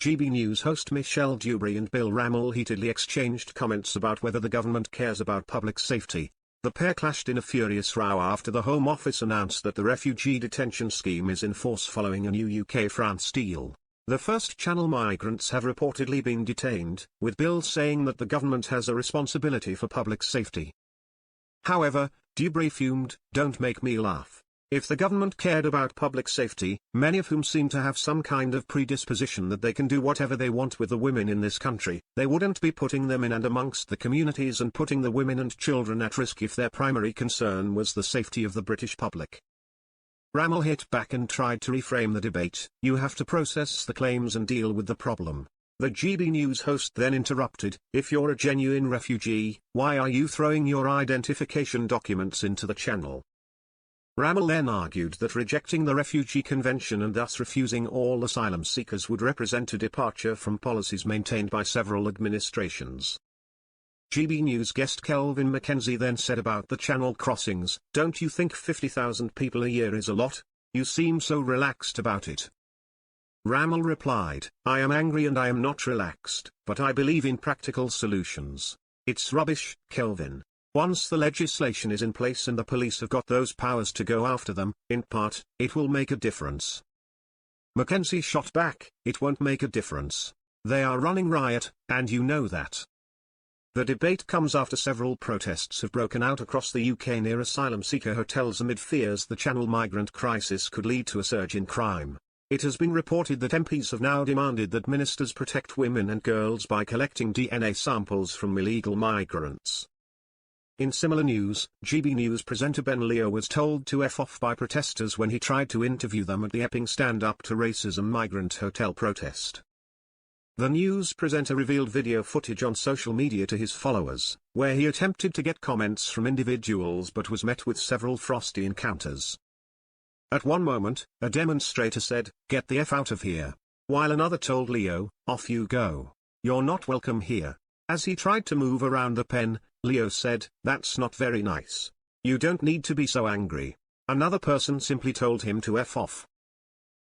GB News host Michelle Dewberry and Bill Rammell heatedly exchanged comments about whether the government cares about public safety. The pair clashed in a furious row after the Home Office announced that the refugee detention scheme is in force following a new UK-France deal. The first Channel migrants have reportedly been detained, with Bill saying that the government has a responsibility for public safety. However, Dewberry fumed, "Don't make me laugh. If the government cared about public safety, many of whom seem to have some kind of predisposition that they can do whatever they want with the women in this country, they wouldn't be putting them in and amongst the communities and putting the women and children at risk if their primary concern was the safety of the British public." Rammell hit back and tried to reframe the debate. "You have to process the claims and deal with the problem." The GB News host then interrupted, "If you're a genuine refugee, why are you throwing your identification documents into the channel?" Rammell then argued that rejecting the Refugee Convention and thus refusing all asylum seekers would represent a departure from policies maintained by several administrations. GB News guest Kelvin Mackenzie then said about the channel crossings, "Don't you think 50,000 people a year is a lot? You seem so relaxed about it." Rammell replied, "I am angry and I am not relaxed, but I believe in practical solutions. It's rubbish, Kelvin. Once the legislation is in place and the police have got those powers to go after them, in part, it will make a difference." Mackenzie shot back, "It won't make a difference. They are running riot, and you know that." The debate comes after several protests have broken out across the UK near asylum seeker hotels amid fears the Channel migrant crisis could lead to a surge in crime. It has been reported that MPs have now demanded that ministers protect women and girls by collecting DNA samples from illegal migrants. In similar news, GB News presenter Ben Leo was told to F off by protesters when he tried to interview them at the Epping Stand Up to Racism migrant hotel protest. The news presenter revealed video footage on social media to his followers, where he attempted to get comments from individuals but was met with several frosty encounters. At one moment, a demonstrator said, "Get the F out of here," while another told Leo, "Off you go. You're not welcome here." As he tried to move around the pen, Leo said, "That's not very nice. You don't need to be so angry." Another person simply told him to F off.